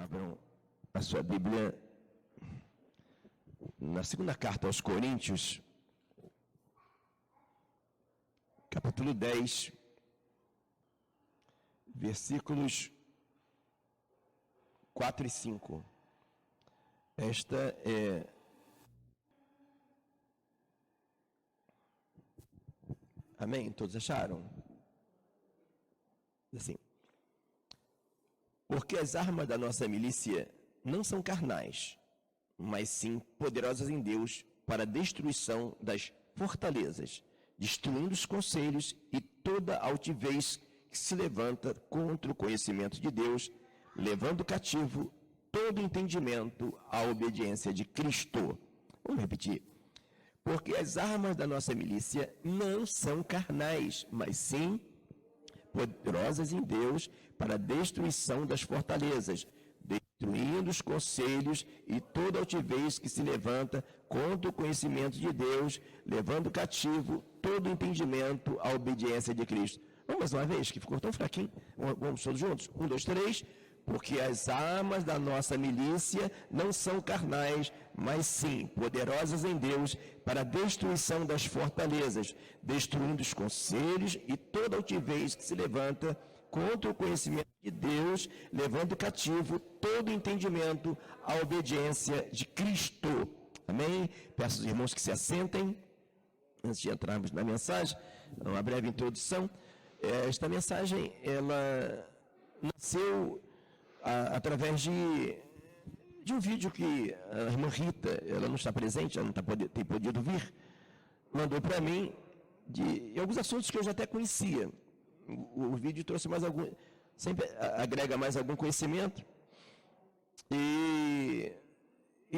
Abram a sua Bíblia na segunda carta aos Coríntios, capítulo 10, versículos 4 e 5. Esta é amém? Todos acharam? Assim. Porque as armas da nossa milícia não são carnais, mas sim poderosas em Deus para a destruição das fortalezas, destruindo os conselhos e toda altivez que se levanta contra o conhecimento de Deus, levando cativo todo entendimento à obediência de Cristo. Vamos repetir. Porque as armas da nossa milícia não são carnais, mas sim poderosas em Deus para a destruição das fortalezas, destruindo os conselhos e toda altivez que se levanta contra o conhecimento de Deus, levando cativo todo entendimento à obediência de Cristo. Vamos mais uma vez, que ficou tão fraquinho. Vamos todos juntos? 1, 2, 3. Porque as armas da nossa milícia não são carnais, mas sim poderosas em Deus para a destruição das fortalezas, destruindo os conselhos e toda altivez que se levanta contra o conhecimento de Deus, levando cativo todo entendimento à obediência de Cristo. Amém? Peço aos irmãos que se assentem, antes de entrarmos na mensagem, uma breve introdução. Esta mensagem, ela nasceu através de um vídeo que a irmã Rita, ela não está presente, ela não tem podido vir, mandou para mim de alguns assuntos que eu já até conhecia. O vídeo trouxe mais algum, sempre agrega mais algum conhecimento. E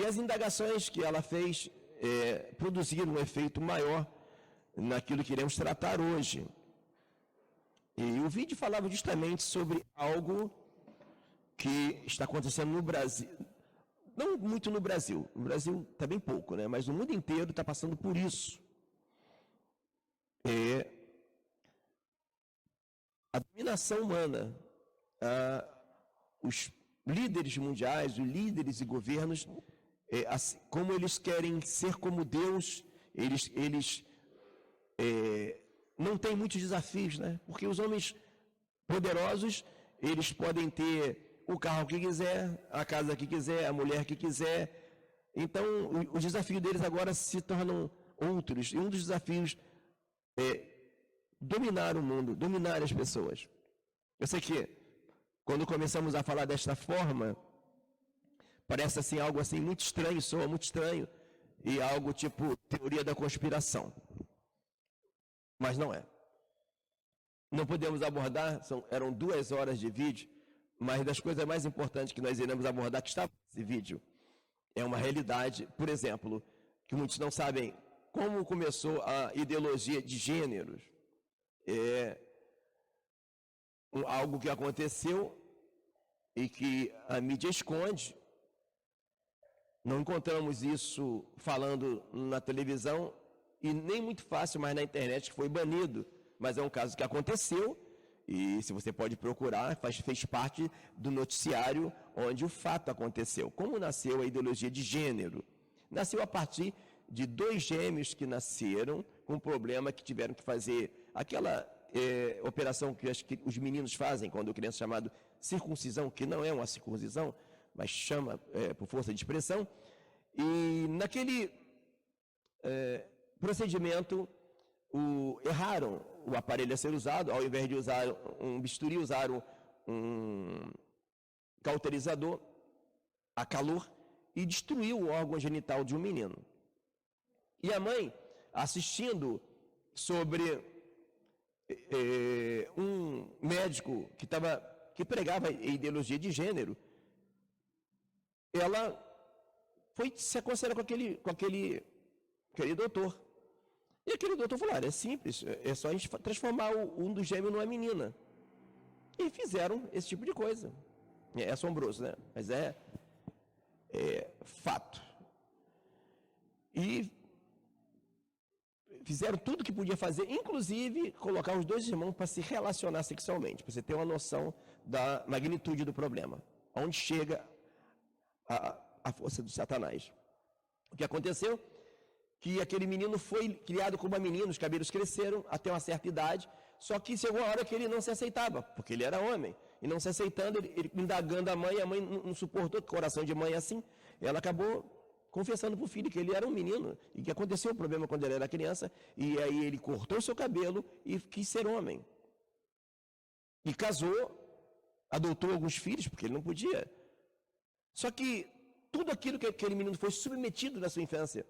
as indagações que ela fez produziram um efeito maior naquilo que iremos tratar hoje. E o vídeo falava justamente sobre algo que está acontecendo no Brasil, não muito no Brasil está bem pouco, né? Mas o mundo inteiro está passando por isso. A dominação humana, os líderes mundiais, os líderes e governos, assim, como eles querem ser como Deus, eles não têm muitos desafios, né? Porque os homens poderosos, eles podem ter o carro que quiser, a casa que quiser, a mulher que quiser. Então, o desafio deles agora se tornam outros. E um dos desafios é dominar o mundo, dominar as pessoas. Eu sei que, quando começamos a falar desta forma, parece assim algo assim muito estranho, soa muito estranho, e algo tipo teoria da conspiração. Mas não é. Não podemos abordar, eram 2 horas de vídeo, mas das coisas mais importantes que nós iremos abordar, que está nesse vídeo, é uma realidade, por exemplo, que muitos não sabem como começou a ideologia de gêneros. Algo que aconteceu e que a mídia esconde. Não encontramos isso falando na televisão e nem muito fácil, mas na internet, que foi banido. Mas é um caso que aconteceu. E se você pode procurar, fez parte do noticiário onde o fato aconteceu. Como nasceu a ideologia de gênero? Nasceu a partir de 2 gêmeos que nasceram com um problema, que tiveram que fazer aquela operação que os meninos fazem quando a criança é chamada circuncisão, que não é uma circuncisão, mas chama por força de expressão. E naquele procedimento, erraram o aparelho a ser usado. Ao invés de usar um bisturi, usaram um cauterizador a calor e destruiu o órgão genital de um menino. E a mãe, assistindo sobre um médico que pregava a ideologia de gênero, ela foi se aconselhar com aquele doutor. E aquele doutor falou: olha, é simples, é só a gente transformar um dos gêmeos numa menina. E fizeram esse tipo de coisa. É assombroso, né? Mas é fato. E fizeram tudo que podia fazer, inclusive colocar os 2 irmãos para se relacionar sexualmente, para você ter uma noção da magnitude do problema. Onde chega a força de Satanás. O que aconteceu? Que aquele menino foi criado como uma menina, os cabelos cresceram até uma certa idade, só que chegou a hora que ele não se aceitava, porque ele era homem. E não se aceitando, ele indagando a mãe não suportou, que coração de mãe é assim, ela acabou confessando para o filho que ele era um menino, e que aconteceu um problema quando ele era criança, e aí ele cortou seu cabelo e quis ser homem. E casou, adotou alguns filhos, porque ele não podia. Só que tudo aquilo que aquele menino foi submetido na sua infância,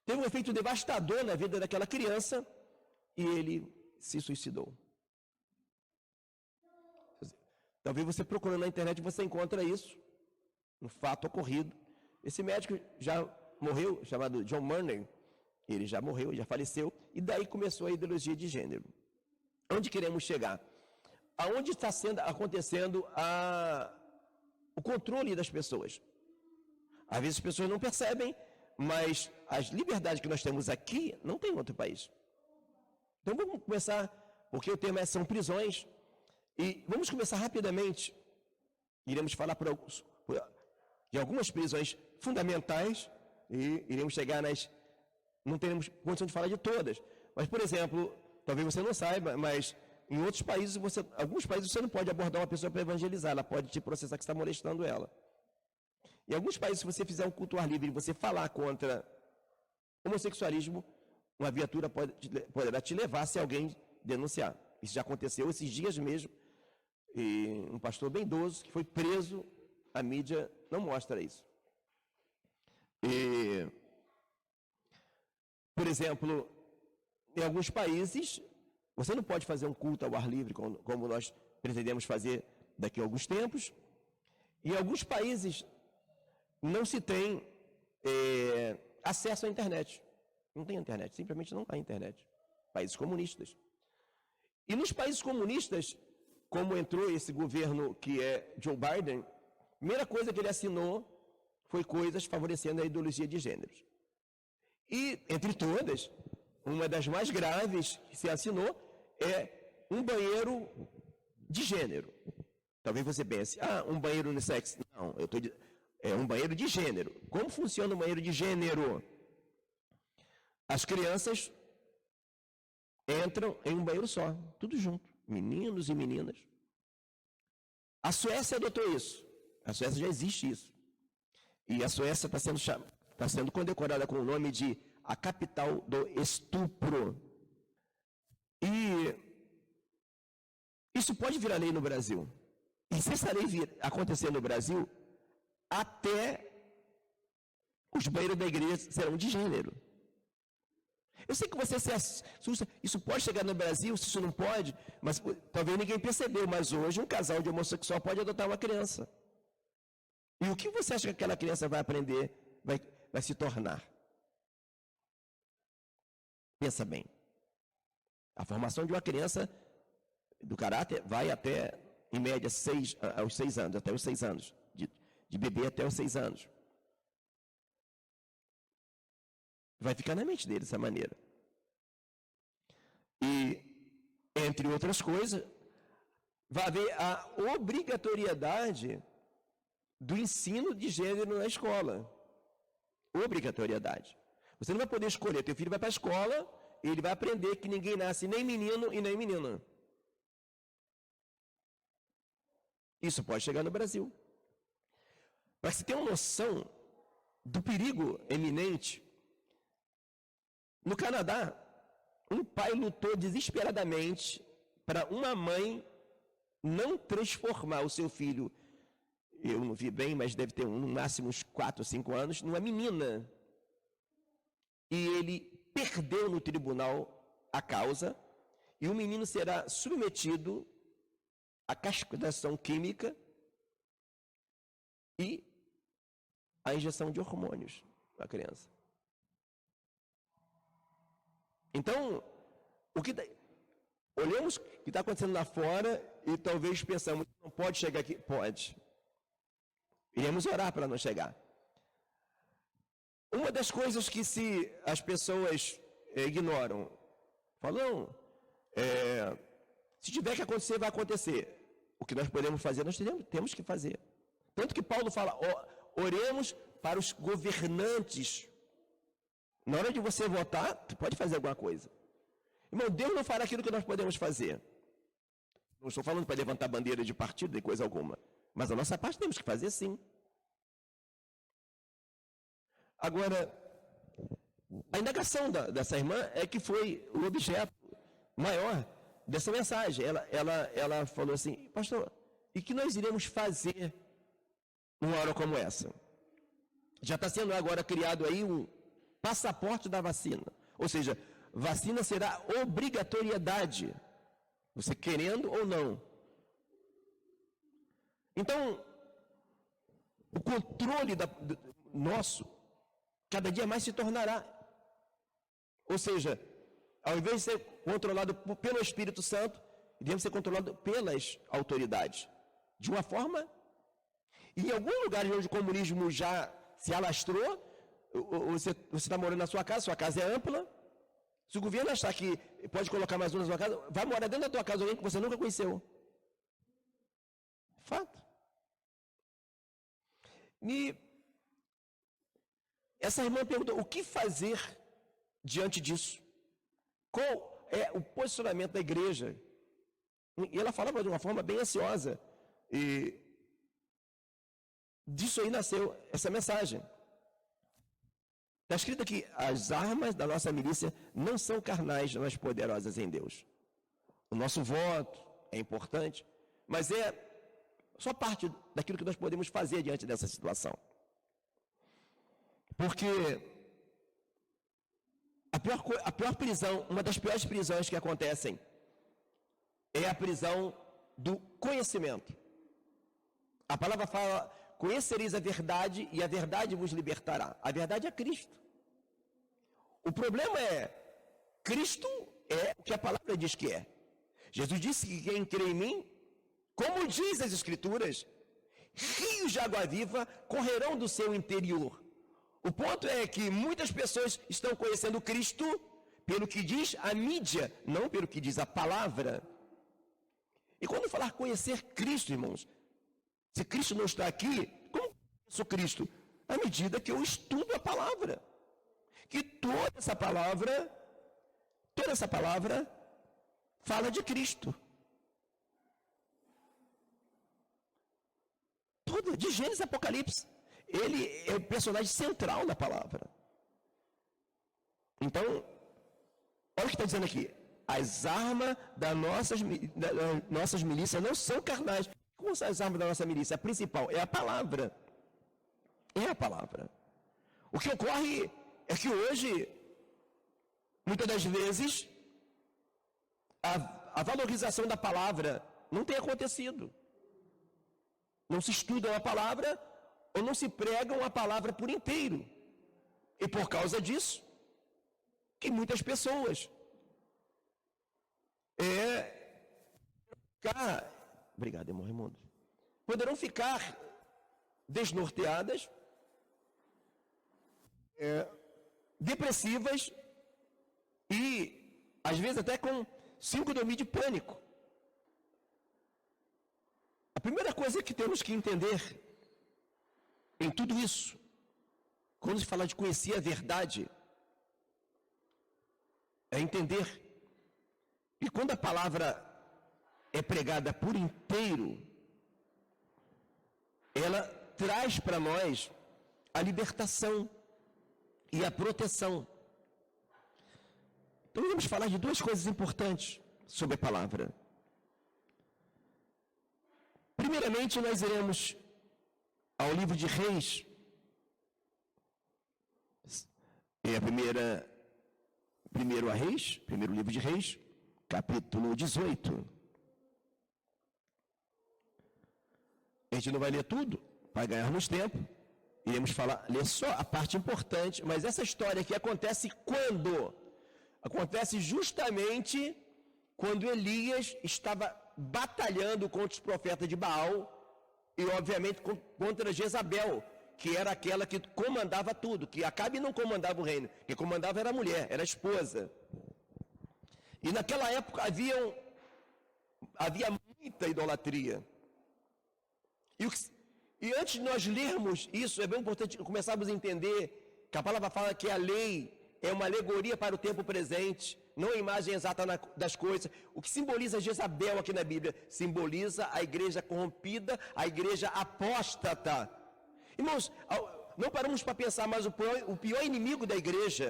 teve um efeito devastador na vida daquela criança, e ele se suicidou. Talvez você procurando na internet, você encontra isso, no fato ocorrido. Esse médico já morreu, chamado John Murray, ele já morreu, já faleceu, e daí começou a ideologia de gênero. Onde queremos chegar? Aonde está acontecendo o controle das pessoas? Às vezes as pessoas não percebem, mas as liberdades que nós temos aqui não tem em outro país. Então vamos começar, porque o tema são prisões, e vamos começar rapidamente. Iremos falar de algumas prisões fundamentais, e iremos chegar não teremos condição de falar de todas. Mas, por exemplo, talvez você não saiba, mas em outros países, alguns países você não pode abordar uma pessoa para evangelizar, ela pode te processar que está molestando ela. Em alguns países, se você fizer um culto ao ar livre e você falar contra homossexualismo, uma viatura poderá te levar se alguém denunciar. Isso já aconteceu esses dias mesmo, e um pastor bem idoso que foi preso, a mídia não mostra isso. Por exemplo, em alguns países, você não pode fazer um culto ao ar livre, como nós pretendemos fazer daqui a alguns tempos. Em alguns países, não se tem acesso à internet. Não tem internet, simplesmente não há internet. Países comunistas. E nos países comunistas, como entrou esse governo que é Joe Biden, a primeira coisa que ele assinou foi coisas favorecendo a ideologia de gêneros. E, entre todas, uma das mais graves que se assinou é um banheiro de gênero. Talvez você pense, um banheiro unissex. Não, é um banheiro de gênero. Como funciona um banheiro de gênero? As crianças entram em um banheiro só, tudo junto, meninos e meninas. A Suécia adotou isso. A Suécia já existe isso. E a Suécia está sendo condecorada com o nome de a capital do estupro. E isso pode virar lei no Brasil. E se essa lei acontecer no Brasil, até os banheiros da igreja serão de gênero. Eu sei que você se assusta, isso pode chegar no Brasil, se isso não pode, mas talvez ninguém percebeu, mas hoje um casal de homossexual pode adotar uma criança. E o que você acha que aquela criança vai aprender, vai se tornar? Pensa bem. A formação de uma criança, do caráter, vai até, em média, aos 6 anos, até os 6 anos, de bebê até os 6 anos. Vai ficar na mente dele dessa maneira. E, entre outras coisas, vai haver a obrigatoriedade do ensino de gênero na escola. Obrigatoriedade. Você não vai poder escolher. Teu filho vai para a escola, ele vai aprender que ninguém nasce nem menino e nem menina. Isso pode chegar no Brasil. Para você ter uma noção do perigo eminente, no Canadá, um pai lutou desesperadamente para uma mãe não transformar o seu filho, eu não vi bem, mas deve ter no máximo uns 4 ou 5 anos, numa menina. E ele perdeu no tribunal a causa, e o menino será submetido à castração química e à injeção de hormônios à criança. Então, olhamos o que está acontecendo lá fora e talvez pensamos, não pode chegar aqui. Pode. Iremos orar para não chegar. Uma das coisas que as pessoas ignoram, falam, se tiver que acontecer, vai acontecer. O que nós podemos fazer, nós temos que fazer. Tanto que Paulo fala, oremos para os governantes. Na hora de você votar, tu pode fazer alguma coisa. Irmão, Deus não fará aquilo que nós podemos fazer. Não estou falando para levantar bandeira de partido, nem coisa alguma. Mas a nossa parte temos que fazer sim. Agora, a indagação dessa irmã é que foi o objeto maior dessa mensagem. Ela falou assim, pastor, e que nós iremos fazer numa hora como essa? Já está sendo agora criado aí um passaporte da vacina. Ou seja, vacina será obrigatoriedade, você querendo ou não. Então, o controle nosso, cada dia mais se tornará. Ou seja, ao invés de ser controlado pelo Espírito Santo, devemos ser controlados pelas autoridades. De uma forma, em algum lugar onde o comunismo já se alastrou, você está morando na sua casa é ampla. Se o governo achar que pode colocar mais um na sua casa, vai morar dentro da tua casa alguém que você nunca conheceu. Fato. E essa irmã perguntou, o que fazer diante disso? Qual é o posicionamento da igreja? E ela falava de uma forma bem ansiosa. E disso aí nasceu essa mensagem. Está escrito aqui, as armas da nossa milícia não são carnais, mas poderosas em Deus. O nosso voto é importante, mas é só parte daquilo que nós podemos fazer diante dessa situação. Porque a pior prisão, uma das piores prisões que acontecem, é a prisão do conhecimento. A palavra fala, conhecereis a verdade e a verdade vos libertará. A verdade é Cristo. O problema é, Cristo é o que a palavra diz que é. Jesus disse que quem crê em mim, como diz as Escrituras, rios de água viva correrão do seu interior. O ponto é que muitas pessoas estão conhecendo Cristo pelo que diz a mídia, não pelo que diz a palavra. E quando falar conhecer Cristo, irmãos, se Cristo não está aqui, como conheço Cristo? À medida que eu estudo a palavra. Que toda essa palavra fala de Cristo. Toda, de Gênesis a Apocalipse. Ele é o personagem central da palavra. Então, olha o que está dizendo aqui. As armas das nossas milícias não são carnais. Como são as armas da nossa milícia? A principal é a palavra. É a palavra. O que ocorre é que hoje, muitas das vezes, a valorização da palavra não tem acontecido. Não se estuda a palavra ou não se pregam a palavra por inteiro. E por causa disso, que muitas pessoas obrigado, irmão Raimundo, poderão ficar desnorteadas, depressivas e, às vezes, até com síndrome de pânico. A primeira coisa que temos que entender em tudo isso, quando se fala de conhecer a verdade, é entender que quando a palavra é pregada por inteiro, ela traz para nós a libertação e a proteção. Então vamos falar de duas coisas importantes sobre a palavra. Primeiramente, nós iremos ao livro de Reis. Primeiro livro de Reis, capítulo 18. A gente não vai ler tudo, vai ganharmos tempo. Iremos ler só a parte importante, mas essa história aqui acontece quando? Acontece justamente quando Elias estava batalhando contra os profetas de Baal e, obviamente, contra Jezabel, que era aquela que comandava tudo, que Acabe não comandava o reino, quem comandava era a mulher, era a esposa. E naquela época havia muita idolatria. E antes de nós lermos isso, é bem importante começarmos a entender que a palavra fala que a lei é uma alegoria para o tempo presente, não a imagem exata das coisas. O que simboliza Jezabel aqui na Bíblia? Simboliza a igreja corrompida, a igreja apóstata. Irmãos, não paramos para pensar, mas o pior inimigo da igreja,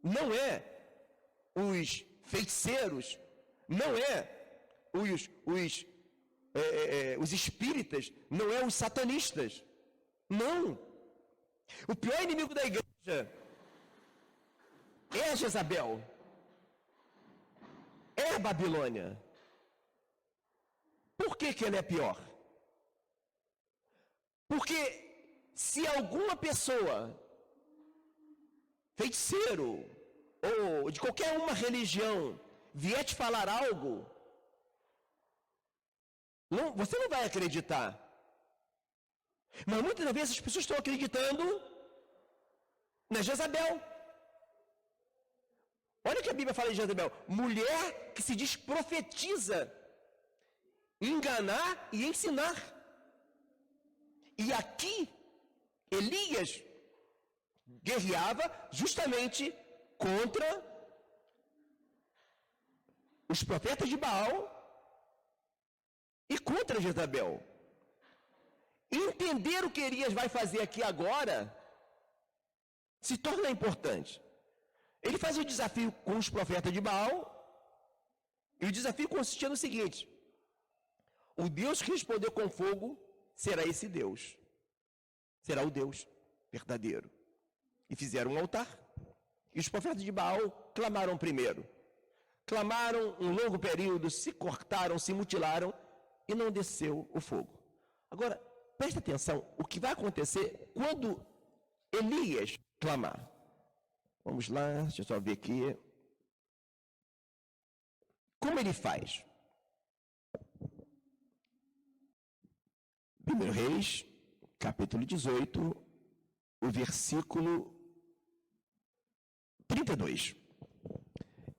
não é os feiticeiros, não é os espíritas, não é os satanistas. Não. O pior inimigo da igreja é a Jezabel, é a Babilônia. Por que ela é pior? Porque se alguma pessoa, feiticeiro, ou de qualquer uma religião, vier te falar algo, você não vai acreditar. Mas muitas vezes as pessoas estão acreditando na Jezabel. Olha o que a Bíblia fala de Jezabel: mulher que se diz profetiza, enganar e ensinar. E aqui, Elias guerreava justamente contra os profetas de Baal e contra Jezabel. Entender o que Elias vai fazer aqui agora se torna importante. Ele faz o desafio com os profetas de Baal, e o desafio consistia no seguinte: o Deus que respondeu com fogo será esse Deus, será o Deus verdadeiro. E fizeram um altar, e os profetas de Baal clamaram primeiro. Clamaram um longo período, se cortaram, se mutilaram, e não desceu o fogo. Agora, presta atenção, o que vai acontecer quando Elias clamar. Vamos lá, deixa eu só ver aqui. Como ele faz? 1 Reis, capítulo 18, o versículo 32.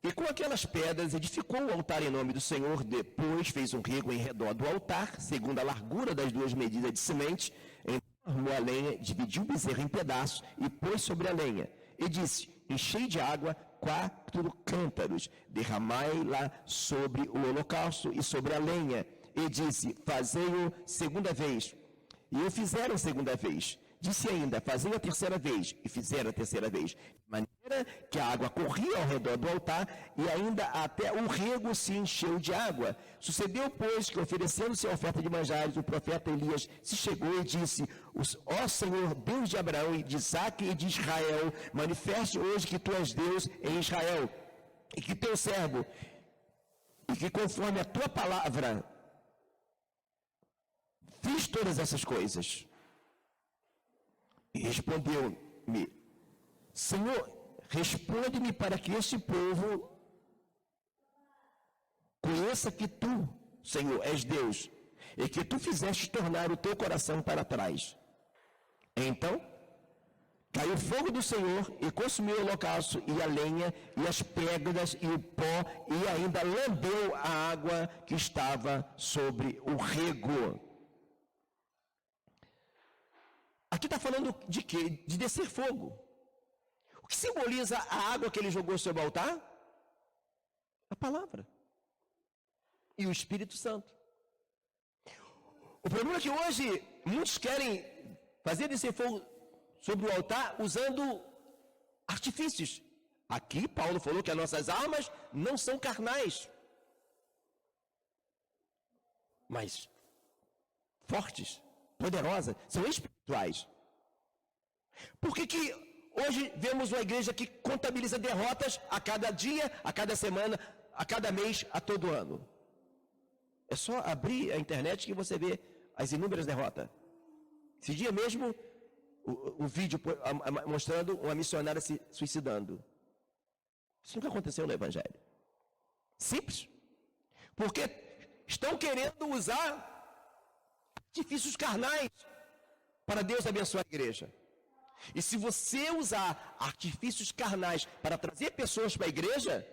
E com aquelas pedras edificou o altar em nome do Senhor, depois fez um rego em redor do altar, segundo a largura das 2 medidas de semente, entornou a lenha, dividiu o bezerro em pedaços e pôs sobre a lenha. E disse: enchei de água 4 cântaros, derramai-la sobre o holocausto e sobre a lenha. E disse: fazei-o segunda vez. E o fizeram segunda vez. Disse ainda: fazei a terceira vez. E fizeram a terceira vez. De maneira que a água corria ao redor do altar, e ainda até o rego se encheu de água. Sucedeu, pois, que oferecendo-se a oferta de manjares, o profeta Elias se chegou e disse: ó Senhor, Deus de Abraão, e de Isaque e de Israel, manifeste hoje que tu és Deus em Israel, e que teu servo, e que conforme a tua palavra, fiz todas essas coisas. E respondeu-me: Senhor, responde-me para que este povo conheça que tu, Senhor, és Deus, e que tu fizeste tornar o teu coração para trás. Então, caiu o fogo do Senhor e consumiu o holocausto e a lenha e as pedras e o pó, e ainda lambeu a água que estava sobre o rego. Aqui está falando de quê? De descer fogo. O que simboliza a água que ele jogou sobre o altar? A palavra. E o Espírito Santo. O problema é que hoje muitos querem fazer descer fogo sobre o altar usando artifícios. Aqui Paulo falou que as nossas armas não são carnais, mas fortes, poderosas, são espirituais. Por que hoje vemos uma igreja que contabiliza derrotas a cada dia, a cada semana, a cada mês, a todo ano? É só abrir a internet que você vê as inúmeras derrotas. Esse dia mesmo, o vídeo mostrando uma missionária se suicidando. Isso nunca aconteceu no Evangelho. Simples. Porque estão querendo usar artifícios carnais para Deus abençoar a igreja. E se você usar artifícios carnais para trazer pessoas para a igreja,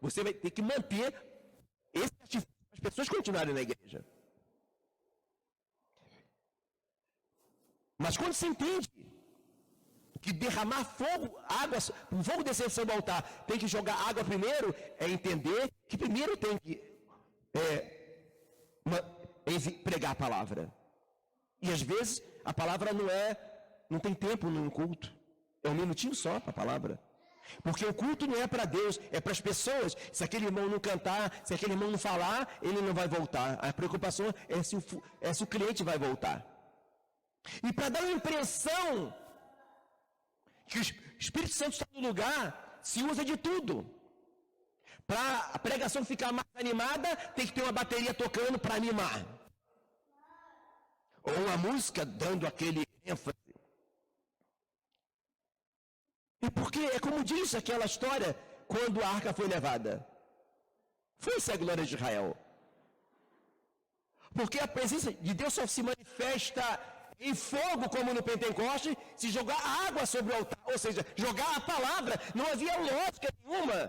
você vai ter que manter esse artifício para as pessoas continuarem na igreja. Mas quando se entende que derramar fogo, água, o fogo descer sobre o altar, tem que jogar água primeiro, é entender que primeiro tem que pregar a palavra. E às vezes a palavra não tem tempo num culto. É um minutinho só para a palavra. Porque o culto não é para Deus, é para as pessoas. Se aquele irmão não cantar, se aquele irmão não falar, ele não vai voltar. A preocupação é se o cliente vai voltar. E para dar uma impressão que o Espírito Santo está no lugar, se usa de tudo. Para a pregação ficar mais animada, tem que ter uma bateria tocando para animar. Ou uma música dando aquele ênfase. E porque é como diz aquela história, quando a arca foi levada. Foi-se a glória de Israel. Porque a presença de Deus só se manifesta em fogo, como no Pentecoste, se jogar água sobre o altar, ou seja, jogar a palavra, não havia lógica nenhuma.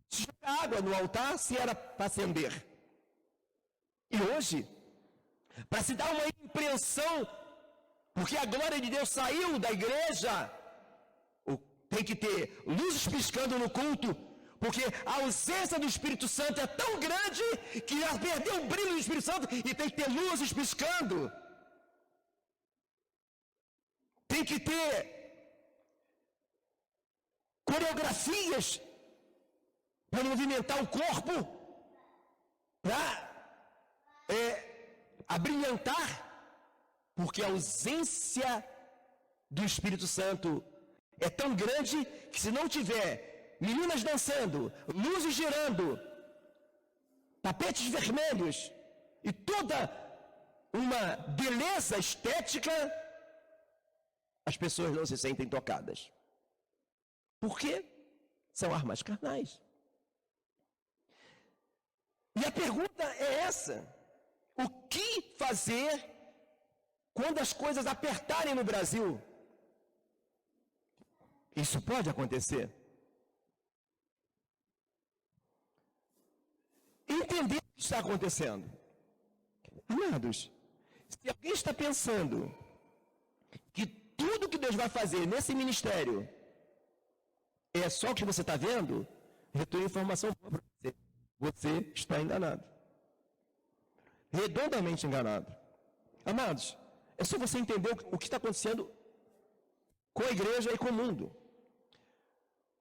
Se jogar água no altar, se era para acender. E hoje, para se dar uma impressão, porque a glória de Deus saiu da igreja, tem que ter luzes piscando no culto, porque a ausência do Espírito Santo é tão grande que já perdeu o brilho do Espírito Santo e tem que ter luzes piscando. Tem que ter coreografias para movimentar o corpo, para abrilhantar, porque a ausência do Espírito Santo é tão grande que se não tiver meninas dançando, luzes girando, tapetes vermelhos e toda uma beleza estética, as pessoas não se sentem tocadas. Por quê? São armas carnais. E a pergunta é essa: o que fazer quando as coisas apertarem no Brasil? Isso pode acontecer. Entender o que está acontecendo. Amados, se alguém está pensando que tudo que Deus vai fazer nesse ministério é só o que você está vendo, eu tenho informação boa para você. Você está enganado. Redondamente enganado. Amados, é só você entender o que está acontecendo com a igreja e com o mundo.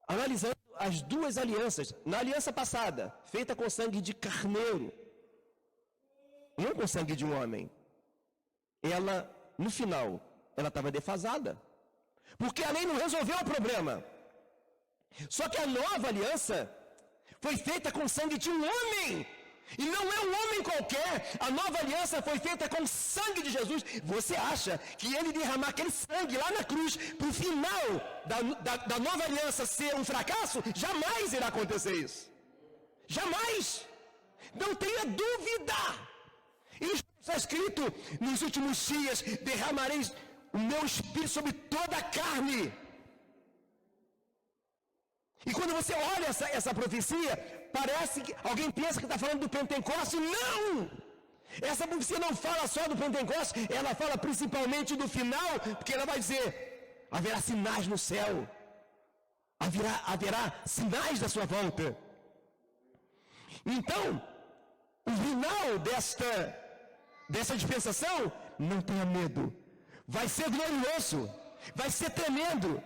Analisando as duas alianças. Na aliança passada, feita com sangue de carneiro, não com sangue de um homem, ela, no final, ela estava defasada. Porque a lei não resolveu o problema. Só que a nova aliança foi feita com sangue de um homem. E não é um homem qualquer. A nova aliança foi feita com o sangue de Jesus. Você acha que ele derramar aquele sangue lá na cruz, para o final da nova aliança ser um fracasso? Jamais irá acontecer isso. Jamais. Não tenha dúvida. Isso está escrito: nos últimos dias derramarei o meu espírito sobre toda a carne. E quando você olha essa profecia, parece que alguém pensa que está falando do Pentecoste. Não! Essa profecia não fala só do Pentecoste, ela fala principalmente do final, porque ela vai dizer: haverá sinais no céu, haverá sinais da sua volta. Então, o final dessa dispensação, não tenha medo, vai ser glorioso, vai ser tremendo,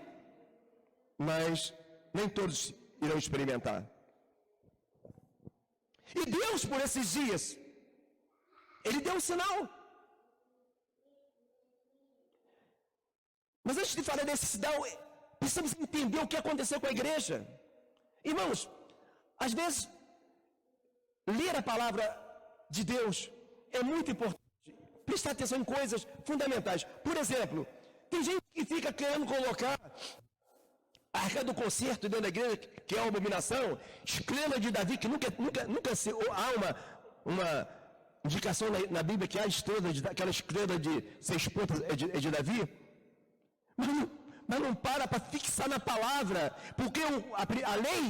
mas nem todos irão experimentar. E Deus, por esses dias, Ele deu um sinal. Mas antes de falar desse sinal, precisamos entender o que aconteceu com a igreja. Irmãos, às vezes, ler a palavra de Deus é muito importante. Prestar atenção em coisas fundamentais. Por exemplo, tem gente que fica querendo colocar a arca do concerto dentro da igreja, que é uma abominação, estrela de Davi, que nunca há uma indicação na Bíblia que há aquela estrela de 6 pontas é de Davi. Mas não para fixar na palavra, porque a lei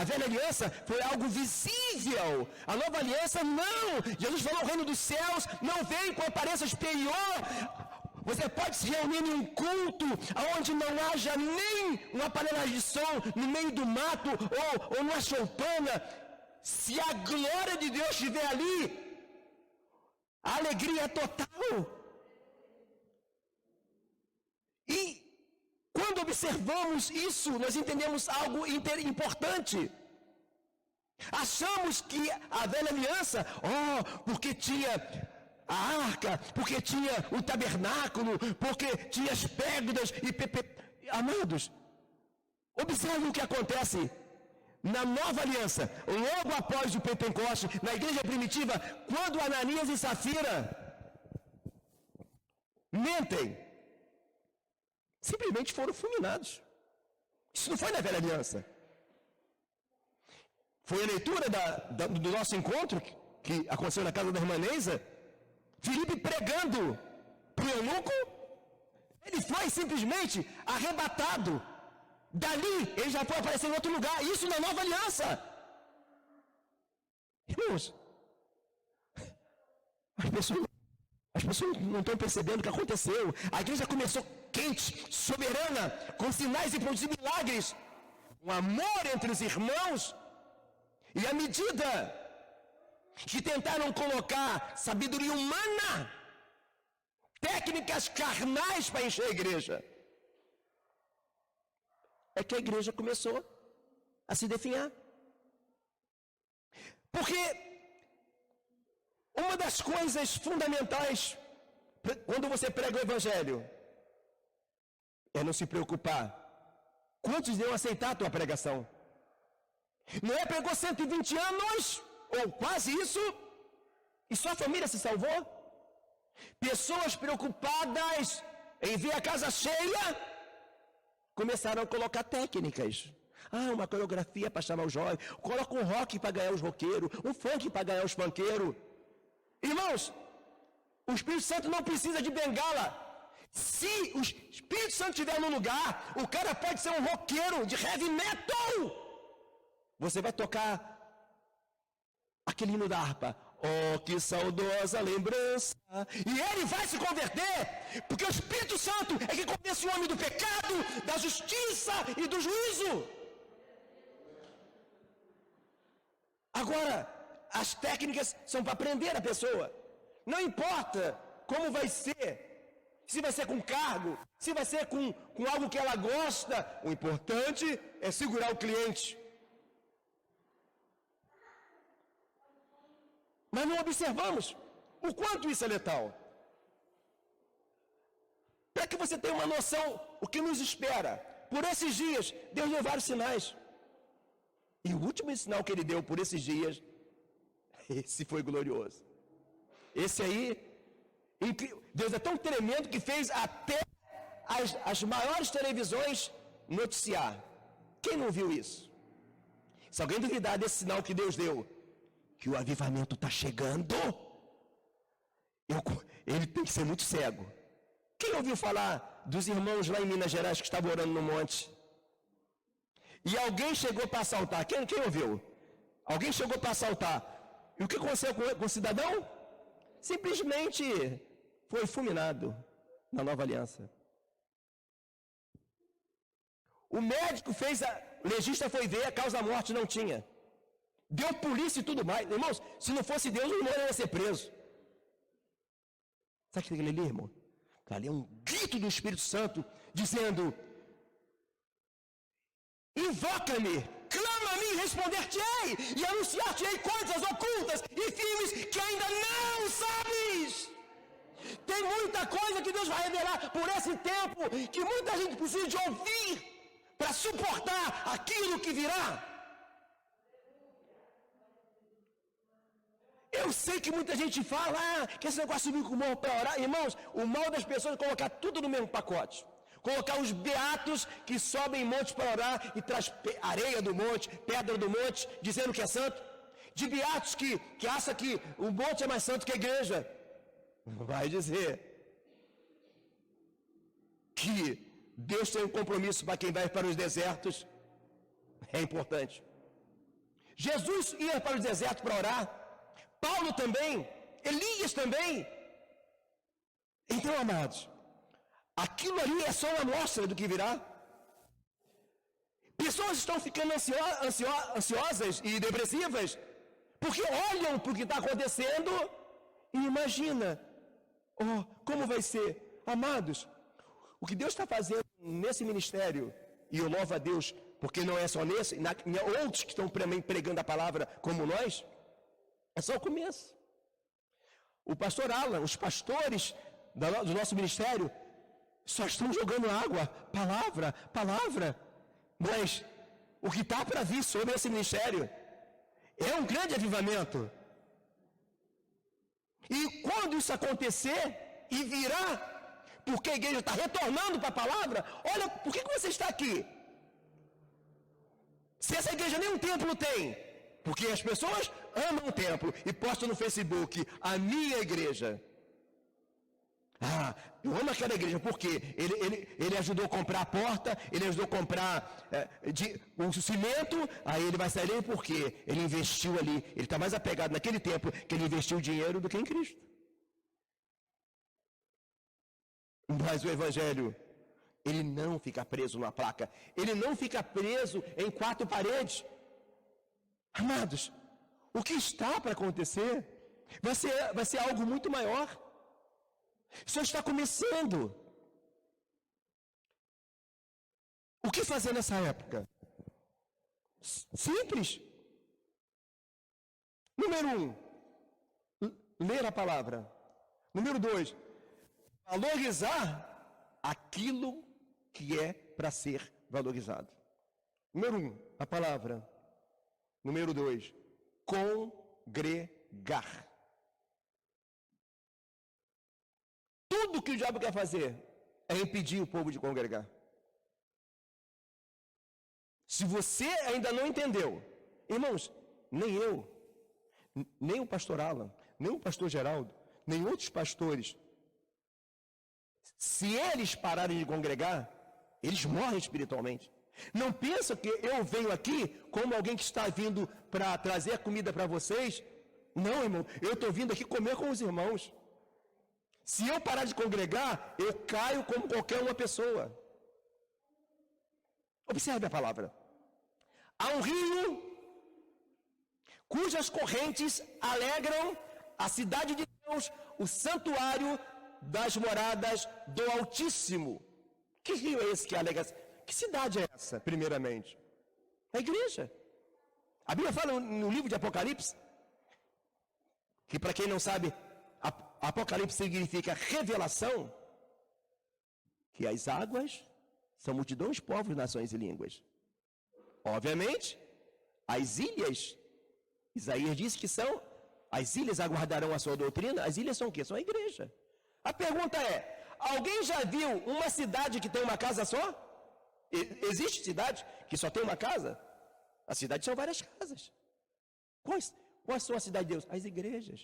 A velha aliança foi algo visível. A nova aliança não. Jesus falou: o reino dos céus não vem com aparência exterior. Você pode se reunir em um culto onde não haja nem uma panela de som no meio do mato ou numa choupana. Se a glória de Deus estiver ali, a alegria é total. E quando observamos isso, nós entendemos algo importante. Achamos que a velha aliança, porque tinha a arca, porque tinha o tabernáculo, porque tinha as pérolas e amados, observe o que acontece na nova aliança, logo após o Pentecoste, na igreja primitiva, quando Ananias e Safira mentem, simplesmente foram fulminados. Isso não foi na velha aliança. Foi a leitura do nosso encontro que aconteceu na casa da irmã Neisa, Filipe pregando para o eunuco, ele foi simplesmente arrebatado. Dali, ele já foi aparecer em outro lugar. Isso na nova aliança. Irmãos, as pessoas não estão percebendo o que aconteceu. A igreja começou quente, soberana, com sinais e prodígios e milagres. Um amor entre os irmãos. E à medida que tentaram colocar sabedoria humana, técnicas carnais para encher a igreja, é que a igreja começou a se definhar. Porque uma das coisas fundamentais quando você prega o evangelho é não se preocupar quantos iam aceitar a tua pregação. Noé pregou 120 anos, ou quase isso, e sua família se salvou. Pessoas preocupadas em ver a casa cheia começaram a colocar técnicas. Uma coreografia para chamar os jovens, coloca um rock para ganhar os roqueiros, um funk para ganhar os funkeiros. Irmãos, o Espírito Santo não precisa de bengala. Se o Espírito Santo estiver no lugar, o cara pode ser um roqueiro de heavy metal. Você vai tocar aquele hino da harpa. Oh, que saudosa lembrança. E ele vai se converter, porque o Espírito Santo é que convence o homem do pecado, da justiça e do juízo. Agora, as técnicas são para prender a pessoa. Não importa como vai ser, se vai ser com cargo, se vai ser com algo que ela gosta. O importante é segurar o cliente. Mas não observamos o quanto isso é letal. Para que você tenha uma noção o que nos espera. Por esses dias, Deus deu vários sinais. E o último sinal que ele deu por esses dias, esse foi glorioso. Esse aí, Deus é tão tremendo que fez até as maiores televisões noticiar. Quem não viu isso? Se alguém duvidar desse sinal que Deus deu, que o avivamento está chegando, ele tem que ser muito cego. Quem ouviu falar dos irmãos lá em Minas Gerais que estavam orando no monte? E alguém chegou para assaltar. Quem ouviu? Alguém chegou para assaltar. E o que aconteceu com o cidadão? Simplesmente foi fulminado na nova aliança. O médico o legista foi ver, a causa da morte não tinha. Deu polícia e tudo mais. Irmãos, se não fosse Deus, o irmão ia ser preso. Sabe o que é ali, irmão? Ali é um grito do Espírito Santo, dizendo: invoca-me, clama a mim, responder-te-ei, e anunciar-te-ei coisas ocultas e firmes que ainda não sabes. Tem muita coisa que Deus vai revelar por esse tempo, que muita gente precisa de ouvir, para suportar aquilo que virá. Eu sei que muita gente fala que esse negócio de subir com o morro para orar. Irmãos, o mal das pessoas é colocar tudo no mesmo pacote. Colocar os beatos que sobem em montes para orar e traz areia do monte, pedra do monte, dizendo que é santo. De beatos que acham que o monte é mais santo que a igreja. Vai dizer que Deus tem um compromisso para quem vai para os desertos. É importante. Jesus ia para o deserto para orar. Paulo também. Elias também. Então, amados, aquilo ali é só uma amostra do que virá. Pessoas estão ficando ansiosas e depressivas porque olham para o que está acontecendo e imagina, como vai ser? Amados, o que Deus está fazendo nesse ministério, e eu louvo a Deus, porque não é só nesse, em outros que estão pregando a palavra como nós, é só o começo. O pastor Alan, os pastores do nosso ministério, só estão jogando água, palavra, mas o que está para vir sobre esse ministério é um grande avivamento. E quando isso acontecer e virar, porque a igreja está retornando para a palavra, olha, por que você está aqui? Se essa igreja nem um templo tem, porque as pessoas amam o templo e postam no Facebook, a minha igreja. Eu amo aquela igreja porque ele ajudou a comprar a porta, ele ajudou a comprar um cimento, aí ele vai sair porque ele investiu ali, ele está mais apegado naquele tempo que ele investiu dinheiro do que em Cristo. Mas o Evangelho, ele não fica preso numa placa, ele não fica preso em 4 paredes. Amados, o que está para acontecer vai ser algo muito maior. Só está começando. O que fazer nessa época? Simples. Número 1, ler a palavra. Número 2, valorizar aquilo que é para ser valorizado. Número 1, a palavra. Número 2, congregar. Tudo que o diabo quer fazer é impedir o povo de congregar. Se você ainda não entendeu, irmãos, nem eu, nem o pastor Alan, nem o pastor Geraldo, nem outros pastores, se eles pararem de congregar, eles morrem espiritualmente. Não pensa que eu venho aqui como alguém que está vindo para trazer comida para vocês. Não, irmão, eu estou vindo aqui comer com os irmãos. Se eu parar de congregar, eu caio como qualquer uma pessoa. Observe a palavra. Há um rio cujas correntes alegram a cidade de Deus, o santuário das moradas do Altíssimo. Que rio é esse que alegra? Que cidade é essa, primeiramente? A igreja. A Bíblia fala no livro de Apocalipse, que para quem não sabe, Apocalipse significa revelação, que as águas são multidões, povos, nações e línguas. Obviamente, as ilhas, Isaías disse que são, as ilhas aguardarão a sua doutrina. As ilhas são o quê? São a igreja. A pergunta é, alguém já viu uma cidade que tem uma casa só? Existe cidade que só tem uma casa? As cidades são várias casas. Quais são as cidades de Deus? As igrejas.